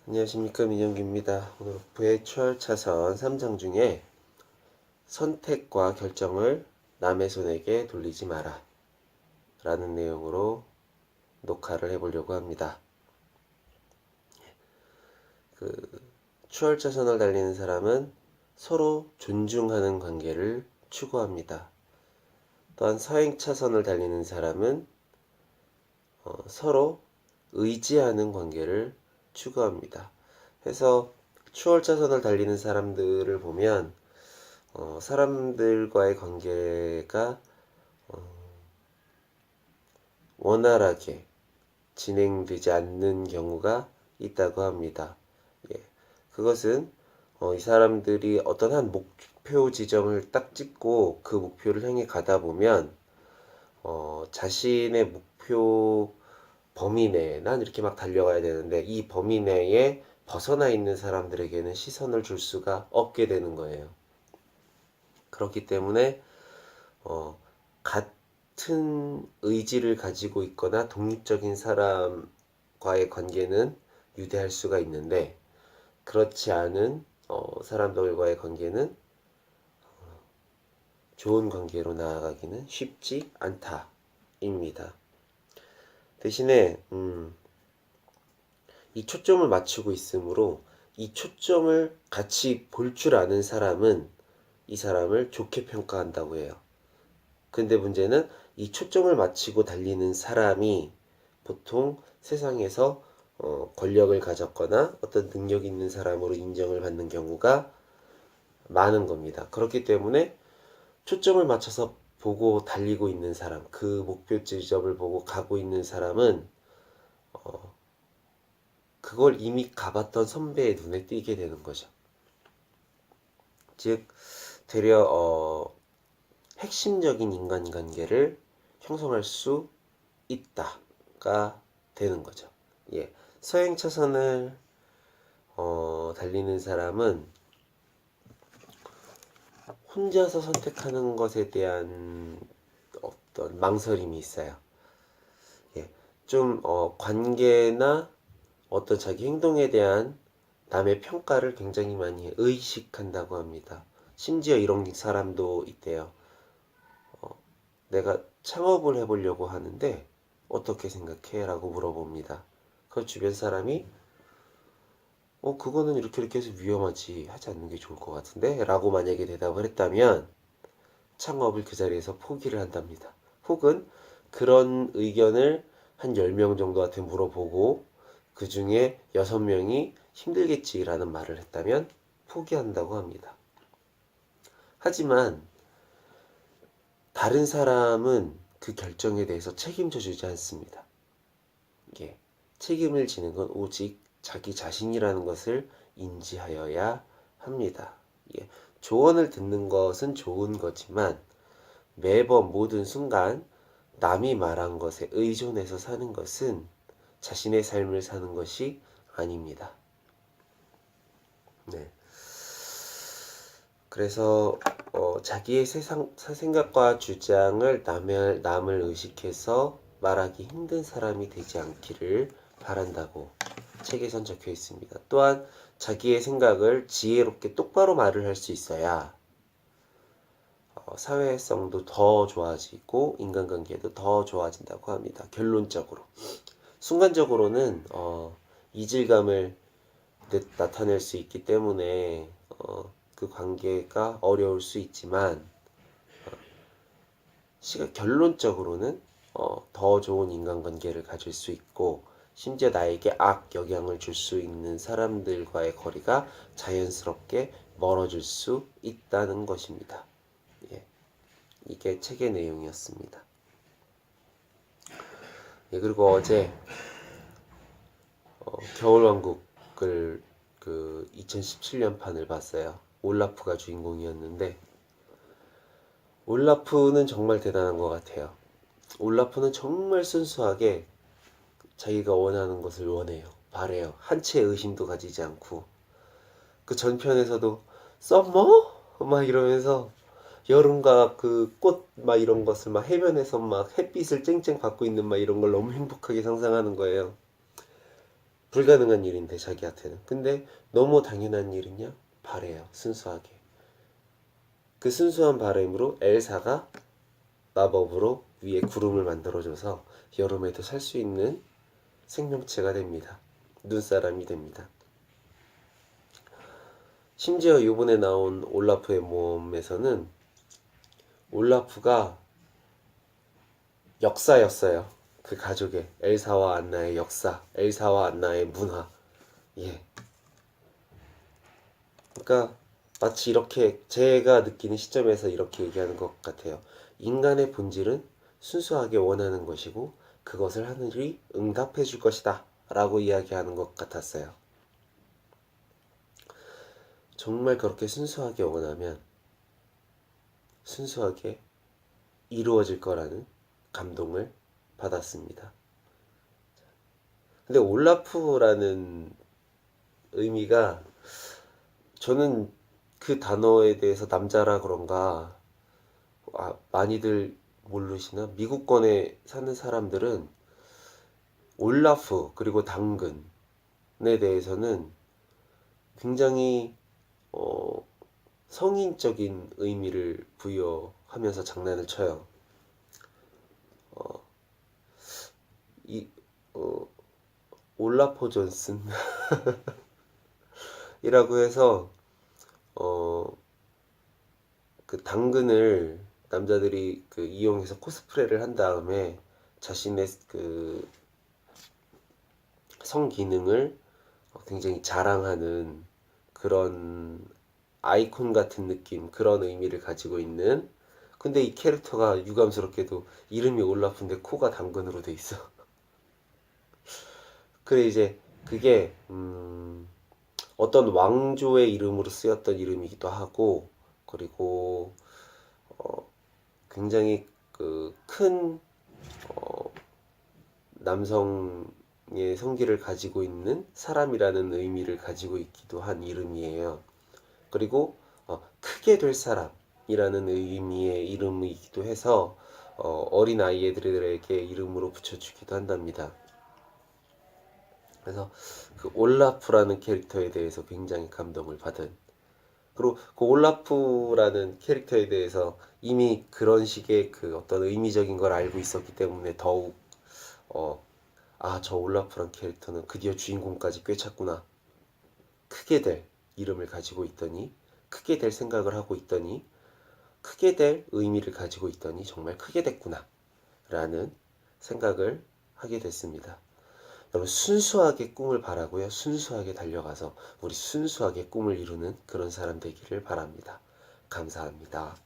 안녕하십니까, 민영기입니다. 오늘 F의 추월차선 3장 중에 선택과 결정을 남의 손에게 돌리지 마라 라는 내용으로 녹화를 해보려고 합니다. 추월차선을 달리는 사람은 서로 존중하는 관계를 추구합니다. 또한 서행차선을 달리는 사람은 서로 의지하는 관계를 추구합니다. 그래서 추월차선을 달리는 사람들을 보면 사람들과의 관계가 원활하게 진행되지 않는 경우가 있다고 합니다. 예, 그것은 이 사람들이 어떤 한 목표 지점을 딱 찍고 그 목표를 향해 가다 보면 자신의 목표 범위 내에 난 이렇게 막 달려가야 되는데 이 범위 내에 벗어나 있는 사람들에게는 시선을 줄 수가 없게 되는 거예요. 그렇기 때문에 같은 의지를 가지고 있거나 독립적인 사람과의 관계는 유대할 수가 있는데 그렇지 않은 사람들과의 관계는 좋은 관계로 나아가기는 쉽지 않다입니다. 대신에 이 초점을 맞추고 있으므로 이 초점을 같이 볼 줄 아는 사람은 이 사람을 좋게 평가한다고 해요. 근데 문제는 이 초점을 맞추고 달리는 사람이 보통 세상에서 권력을 가졌거나 어떤 능력 있는 사람으로 인정을 받는 경우가 많은 겁니다. 그렇기 때문에 초점을 맞춰서 보고 달리고 있는 사람, 그 목표 지점을 보고 가고 있는 사람은 그걸 이미 가봤던 선배의 눈에 띄게 되는 거죠. 즉, 되려 핵심적인 인간관계를 형성할 수 있다가 되는 거죠. 예, 서행차선을 달리는 사람은 혼자서 선택하는 것에 대한 어떤 망설임이 있어요. 예, 좀 관계나 어떤 자기 행동에 대한 남의 평가를 굉장히 많이 의식한다고 합니다. 심지어 이런 사람도 있대요. 내가 창업을 해보려고 하는데 어떻게 생각해? 라고 물어봅니다. 그 주변 사람이 그거는 이렇게 해서 위험하지, 하지 않는 게 좋을 것 같은데? 라고 만약에 대답을 했다면 창업을 그 자리에서 포기를 한답니다. 혹은 그런 의견을 한 10명 정도한테 물어보고 그 중에 6명이 힘들겠지라는 말을 했다면 포기한다고 합니다. 하지만 다른 사람은 그 결정에 대해서 책임져 주지 않습니다. 이게 책임을 지는 건 오직 자기 자신이라는 것을 인지하여야 합니다. 예, 조언을 듣는 것은 좋은 거지만 매번 모든 순간 남이 말한 것에 의존해서 사는 것은 자신의 삶을 사는 것이 아닙니다. 네. 그래서 자기의 생각과 주장을 남을 의식해서 말하기 힘든 사람이 되지 않기를 바란다고 책에선 적혀 있습니다. 또한 자기의 생각을 지혜롭게 똑바로 말을 할 수 있어야 사회성도 더 좋아지고 인간관계도 더 좋아진다고 합니다. 결론적으로. 순간적으로는 이질감을 나타낼 수 있기 때문에 그 관계가 어려울 수 있지만 결론적으로는 더 좋은 인간관계를 가질 수 있고 심지어 나에게 영향을 줄 수 있는 사람들과의 거리가 자연스럽게 멀어질 수 있다는 것입니다. 예, 이게 책의 내용이었습니다. 예, 그리고 어제 겨울왕국을 2017년 판을 봤어요. 올라프가 주인공이었는데 올라프는 정말 대단한 것 같아요. 올라프는 정말 순수하게 자기가 원하는 것을 원해요. 바래요. 한 채의 의심도 가지지 않고. 그 전편에서도 썸머? 막 이러면서 여름과 그 꽃 막 이런 것을 막 해변에서 막 햇빛을 쨍쨍 받고 있는 막 이런 걸 너무 행복하게 상상하는 거예요. 불가능한 일인데 자기한테는. 근데 너무 당연한 일이냐? 바래요. 순수하게. 그 순수한 바람으로 엘사가 마법으로 위에 구름을 만들어줘서 여름에도 살 수 있는 생명체가 됩니다. 눈사람이 됩니다. 심지어 이번에 나온 올라프의 모험에서는 올라프가 역사였어요. 그 가족의 엘사와 안나의 역사, 엘사와 안나의 문화. 예. 그러니까 마치 이렇게 제가 느끼는 시점에서 이렇게 얘기하는 것 같아요. 인간의 본질은 순수하게 원하는 것이고 그것을 하늘이 응답해 줄 것이다 라고 이야기하는 것 같았어요. 정말 그렇게 순수하게 원하면 순수하게 이루어질 거라는 감동을 받았습니다. 근데 올라프라는 의미가 저는 그 단어에 대해서 남자라 그런가 많이들 모르시나? 미국권에 사는 사람들은 올라프 그리고 당근에 대해서는 굉장히 성인적인 의미를 부여하면서 장난을 쳐요. 이 올라프 존슨 이라고 해서 그 당근을 남자들이 그 이용해서 코스프레를 한 다음에 자신의 그 성기능을 굉장히 자랑하는 그런 아이콘 같은 느낌, 그런 의미를 가지고 있는. 근데 이 캐릭터가 유감스럽게도 이름이 올라프인데 코가 당근으로 돼 있어. 그래 이제 그게 어떤 왕조의 이름으로 쓰였던 이름이기도 하고, 그리고 굉장히 그 큰 남성의 성기를 가지고 있는 사람이라는 의미를 가지고 있기도 한 이름이에요. 그리고 크게 될 사람이라는 의미의 이름이기도 해서 어린 아이들에게 이름으로 붙여주기도 한답니다. 그래서 그 올라프라는 캐릭터에 대해서 굉장히 감동을 받은, 그리고 그 올라프라는 캐릭터에 대해서 이미 그런 식의 그 어떤 의미적인 걸 알고 있었기 때문에 더욱 저 올라프란 캐릭터는 드디어 주인공까지 꿰찼구나. 크게 될 이름을 가지고 있더니, 크게 될 생각을 하고 있더니, 크게 될 의미를 가지고 있더니 정말 크게 됐구나 라는 생각을 하게 됐습니다. 여러분 순수하게 꿈을 바라고요. 순수하게 달려가서 우리 순수하게 꿈을 이루는 그런 사람 되기를 바랍니다. 감사합니다.